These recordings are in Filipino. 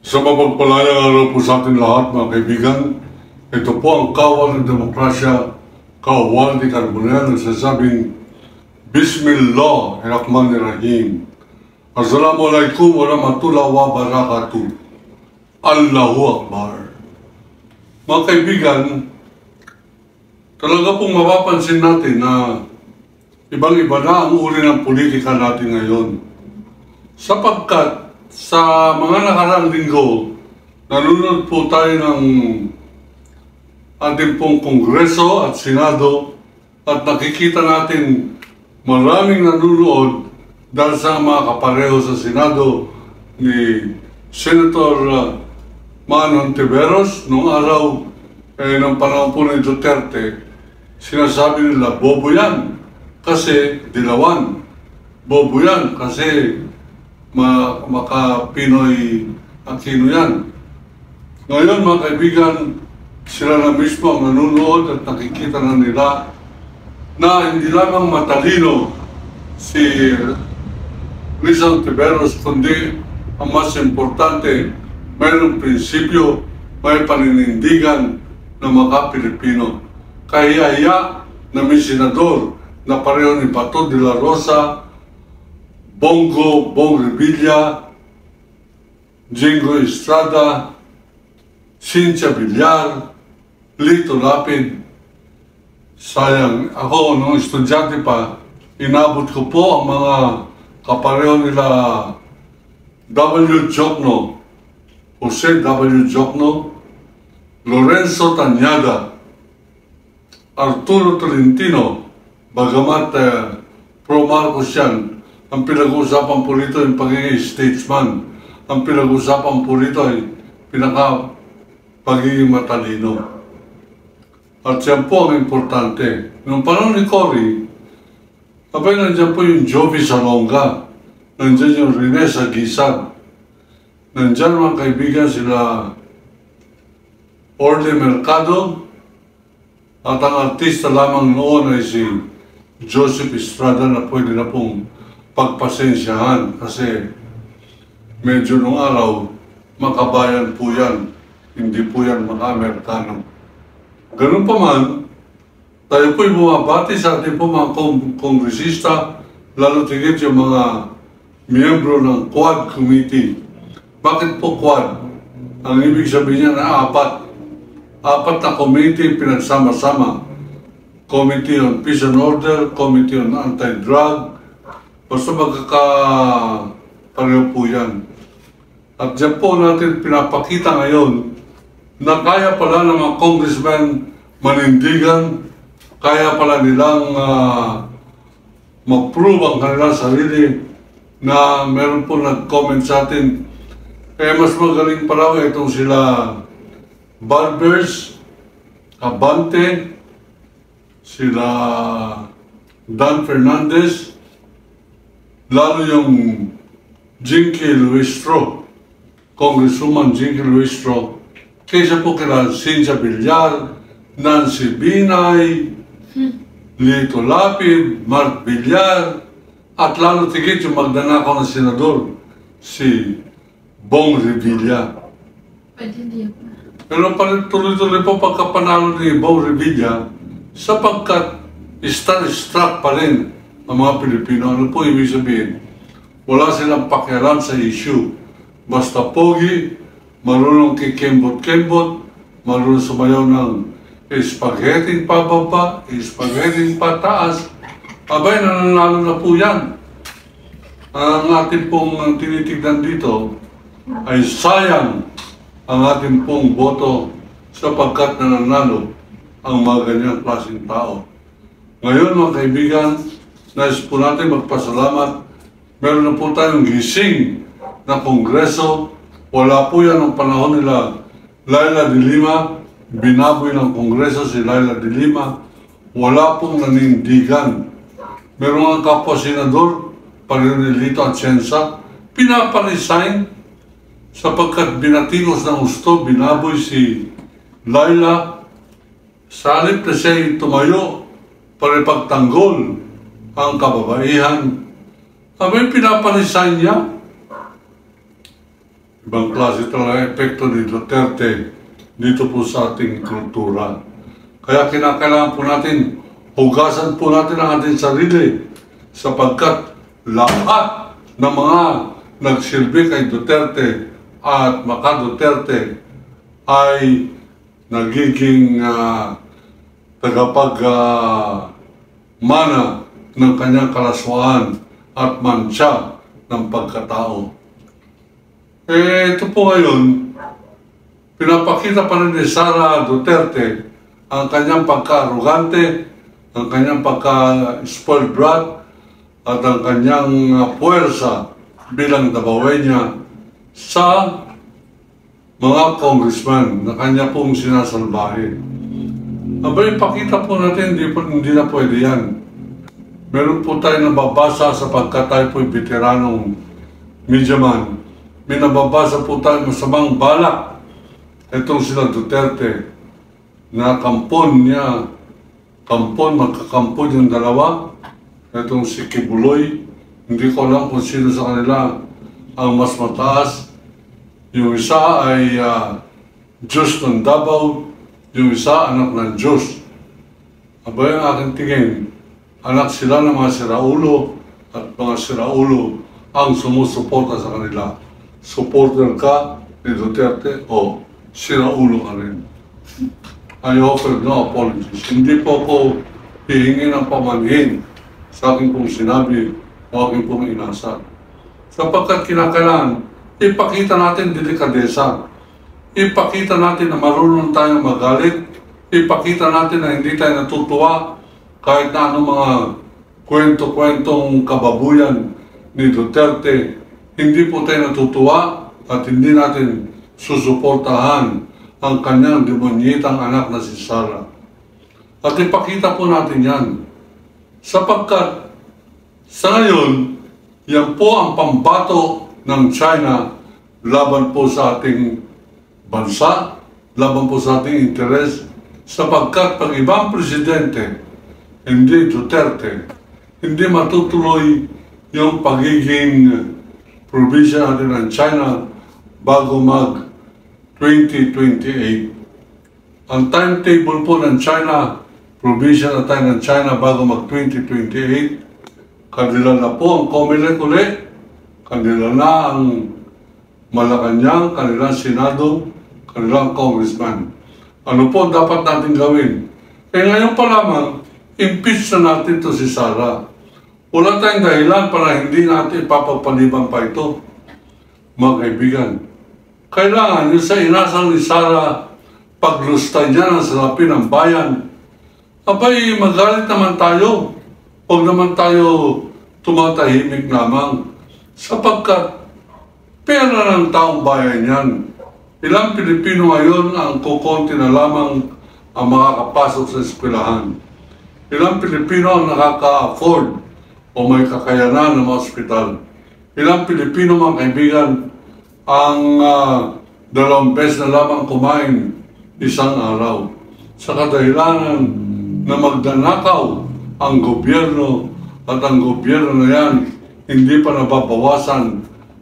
Sa mapagpalayang araw po sa ating lahat, mga kaibigan, ito po ang kawal ng demokrasya, kawal ni Carbonell, nagsasabing, Bismillahirrahmanirrahim. Assalamualaikum warahmatullahi wabarakatuh. Allahu Akbar. Mga kaibigan, talaga pong mapapansin natin na ibang-iba na ang uri ng politika natin ngayon. Sapagkat sa mga nakaraang linggo, nanonood po tayo ng ating pong Kongreso at Senado at nakikita natin maraming nanonood dahil sa mga kapareho sa Senado ni Senator Manong Tiveros noong araw ng panahon po ni Duterte. Sinasabi nila, bobo yan kasi dilawan. Bobo yan kasi maka-Pinoy Aquino yan. Ngayon mga kaibigan, sila na mismo ang nanonood at nakikita na nila na hindi lamang matalino si Rizal Tiveros, kundi ang mas importante, mayroong prinsipyo, may paninindigan ng mga Pilipino. Kaya na may senador na pareho ni Bato de la Rosa, Bong Revilla, Jingo Estrada, Cynthia Villar, Lito Lapid. Sayang, ako nung estudyante pa, inabot ko po ang mga kapareho nila W. Jokno, Jose W. Jokno, Lorenzo Tanyada, Arturo Tolentino, bagamat pro Marcos yan. Ang pinag-uusapan po rito yung pagiging statesman. Ang pinag-uusapan po rito ay pagiging matalino. At yan po ang importante. Noong panahon ni Cory, abay nandiyan po yung Jovi Salonga, nandiyan yung Rene Saguisag, nandiyan mga kaibigan sila Orly Mercado, at ang artista lamang noon ay si Joseph Estrada na pwede na pong pagpasensyahan kasi medyo nung araw makabayan po yan, hindi po yan mga Amerikano. Ganun pa man, tayo po'y bumabati sa ating po mga kongresista, lalo tigit yung mga miyembro ng Quad Committee. Bakit po Quad? Ang ibig sabihin niya na apat na committee pinagsama-sama. Committee on Peace and Order, Committee on Anti-Drug, basta magkakapareho po yan. At dyan po natin pinapakita ngayon na kaya pala ng mga congressmen manindigan, kaya pala nilang mag-prove ang kanilang sarili na meron po nag-comment sa atin. Kaya mas magaling pala itong sila Barbers, Abante, sila Dan Fernandez, lalo yung Jinky Luistro, Congresswoman Jinky Luistro, kaysa po kila Cynthia Villar, Nancy Binay, Lito Lapid, Mark Villar, at lalo tigit yung magdanakaw na senador, si Bong Revilla. Pero tuloy-tuloy po pagkapanalo ni Bong Revilla, sapagkat star-struck pa rin ang mga Pilipino. Ano po ibig sabihin? Wala silang pakialam sa issue. Basta pogi, marunong kikembot-kembot, marunong sumayaw ng spaghetti pababa, spaghetti pataas. Abay, nananalo na po yan. Ang ating pong tinitignan dito ay sayang ang ating pong boto sapagkat nananalo ang mga ganyang klaseng tao. Ngayon mga kaibigan, nais po natin magpasalamat. Meron na po tayong gising na kongreso. Wala po yan ang panahon nila Laila de Lima. Binaboy ng kongreso si Laila de Lima. Wala pong nanindigan. Meron ang kapwa senador, Parinelito Atienza, pinaparesign sapagkat binatingos ng gusto, binaboy si Laila. Sa halip na siya tumayo para ipagtanggol ang kababaihan, may pinaparesign niya. Ibang klase talaga epekto ni Duterte dito po sa ating kultura. Kaya kinakailangan po natin, hugasan po natin ang ating sarili sapagkat lahat ng mga nagsilbi kay Duterte at Maka Duterte ay nagiging tagapag-mana ng kanyang kalaswaan at mantsa ng pagkatao. Ito po ngayon, pinapakita pa rin ni Sara Duterte ang kanyang pagka-arugante, ang kanyang pagka-spoiled brat, at ang kanyang puwersa bilang Davawenya sa mga congressman na kanya pong sinasalbahin. Abay, ipakita po natin, hindi na pwede yan. Meron po tayo nababasa sapagkat tayo po'y veteranong mediaman. May nababasa po tayo masamang balak. Itong sila Duterte na magkakampon yung dalawa. Itong si Kibuloy, hindi ko alam kung sino sa kanila ang mas mataas. Yung isa ay Diyos ng Davao, yung isa anak ng Diyos. Abay, ang aking tingin, anak sila ng mga siraulo at mga siraulo ang sumusuporta sa kanila. Supporter ka ni Duterte o siraulo ka rin. I offer no apologies. Hindi po ako hihingi ng pamanhin sa aking pong sinabi o aking pong inasal. Sapagkat kinakailangan, ipakita natin delikadesa. Ipakita natin na marunong tayong magalit. Ipakita natin na hindi tayo natutuwa kahit na anong mga kwento-kwentong kababuyan ni Duterte. Hindi po tayo natutuwa at hindi natin susuportahan ang kanyang demonyitang anak na si Sara. At ipakita po natin yan. Sapagkat sa ngayon, yan po ang pambato ng China laban po sa ating bansa, laban po sa ating interes, sapagkat pag ibang presidente, hindi Duterte, hindi matutuloy yung pagiging probinsya natin ng China bago mag-2028. Ang timetable po ng China, probinsya na tayo ng China bago mag-2028, kanila na po ang Comelec ulit, kanila na ang Malacanang, kanilang Senado, kanilang Congressman. Ano po dapat natin gawin? Ngayon pa lamang, impeach na natin to si Sara. Wala tayong dahilan para hindi natin papapaliban pa ito. Mga kaibigan, kailangan yung sa inasal ni Sara, paglustay niya ng salapin ng bayan, abay, magalit naman tayo. Huwag naman tayo tumatahimik lamang. Sapagkat pera ng taong bayan yan. Ilang Pilipino ngayon ang kukonti na lamang ang makakapasok sa eskwelahan. Ilang Pilipino ang nakaka-afford o may kakayanan ng mga ospital. Ilang Pilipino, mga kaibigan, ang 2 beses na lamang kumain isang araw. Sa kadahilanan na magdanakaw ang gobyerno at ang gobyerno na yan hindi pa nababawasan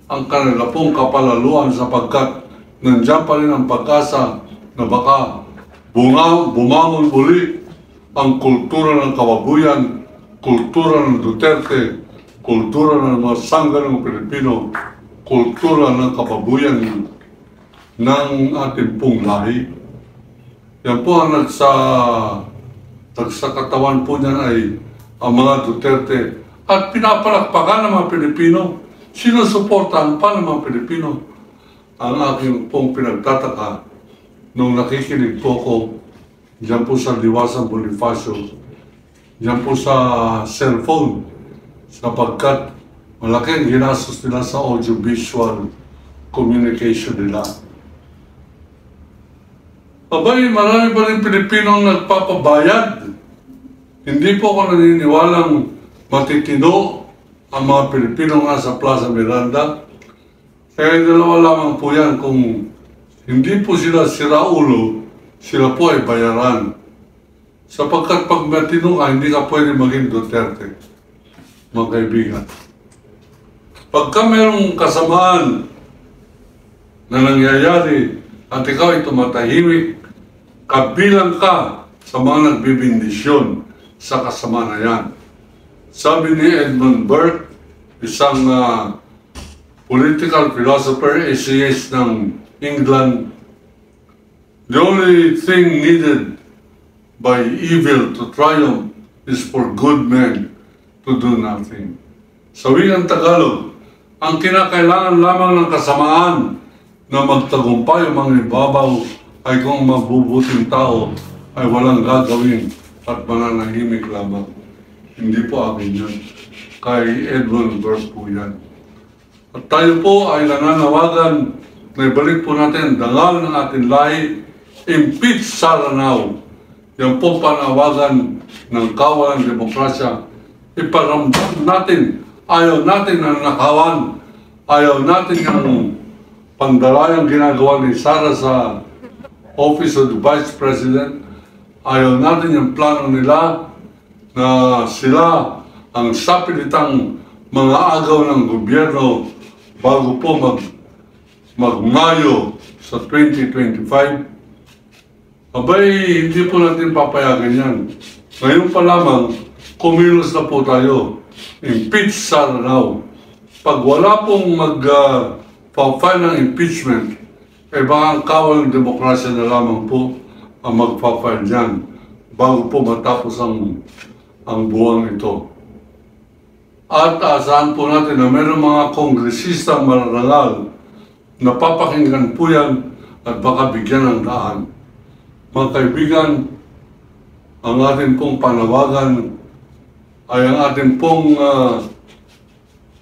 ang kanila pong kapalaluan sapagkat nandiyan pa rin ang pag-asa na baka bumangon uli ang kultura ng kababuyan, kultura ng Duterte, kultura ng mga sangganong Pilipino, kultura ng kababuyan ng ating pong lahi. Yan po ang nagsakatawan po niyan ay ang mga Duterte at pinapalakpakan ng mga Pilipino. Sinusuportahan pa ng mga Pilipino. Ang aking pong pinagtataka nung nakikinig po ko diyan po sa Liwasang Bonifacio, diyan po sa cellphone, sapagkat malaki ang ginastos nila sa audio-visual communication nila. Abay, marami pa rin Pilipinong nagpapabayad. Hindi po ako naniniwalang matitino ang mga Pilipino nga sa Plaza Miranda. Kaya dalawa lamang po yan, kung hindi po sila siraulo, sila po ay bayaran. Sapagkat pag matino ka, hindi ka pwede maging Duterte, mga kaibigan. Pagka mayroong kasamaan na nangyayari at ikaw ay tumatahimik, kabilang ka sa mga nagbibindisyon sa kasama na yan. Sabi ni Edmund Burke, isang political philosopher, essayist ng England, the only thing needed by evil to triumph is for good men to do nothing. Sa wikang Tagalog, ang kinakailangan lamang ng kasamaan na magtagumpay o mangibabaw ay kung mabubuting tao ay walang gagawin at mananahimik lamang. Hindi po akin yun. Kay Edmund Burke po yan. At tayo po ay nananawagan na ibalik po natin dangal ng ating lahi, impeach Sara now. Yan po panawagan ng kawalan demokrasya. Iparamdam natin, ayaw natin ang nakawan, ayaw natin yung pandalayang ginagawa ni Sara sa Office of the Vice President. Ayaw natin yung plano nila na sila ang sapilitang mga agaw ng gobyerno bago po mag-Mayo sa 2025. Abay, hindi po natin papayagan yan. Ngayon pa lamang, kumilos na po tayo. Impeach Sara now. Pag wala pong mag-file ng impeachment, eh baka ang kawal ng demokrasya na lamang po ang mag-file dyan bago po matapos ang buwang ito. At asahan po natin na mayroong mga kongresista mararangal na papakinggan po yan at baka bigyan ng daan. Mga kaibigan, ang ating pong panawagan ay ang ating pong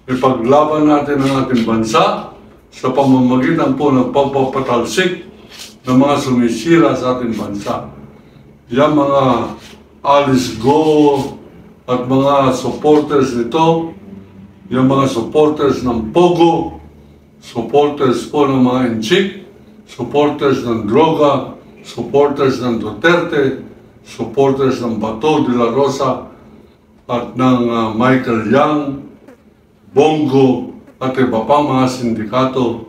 ipaglaban natin ang ating bansa sa pamamagitan po ng pagpapatalsik ng mga sumisira sa ating bansa. Yan mga Alice Go at mga supporters nito, yung mga supporters ng Pogo, supporters po ng mga Enchik, supporters ng droga, supporters ng Duterte, supporters ng Bato de la Rosa at ng Michael Yang, Bongo at iba pang mga sindikato,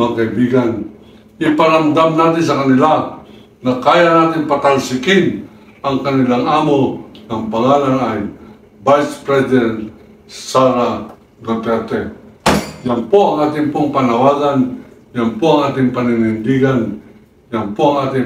mga kaibigan. Iparamdam natin sa kanila na kaya natin patalsikin ang kanilang amo ng pangalan ay Vice President Sara Duterte. Yan po ang ating pong panawagan, yan po ang ating paninindigan, yan po ang ating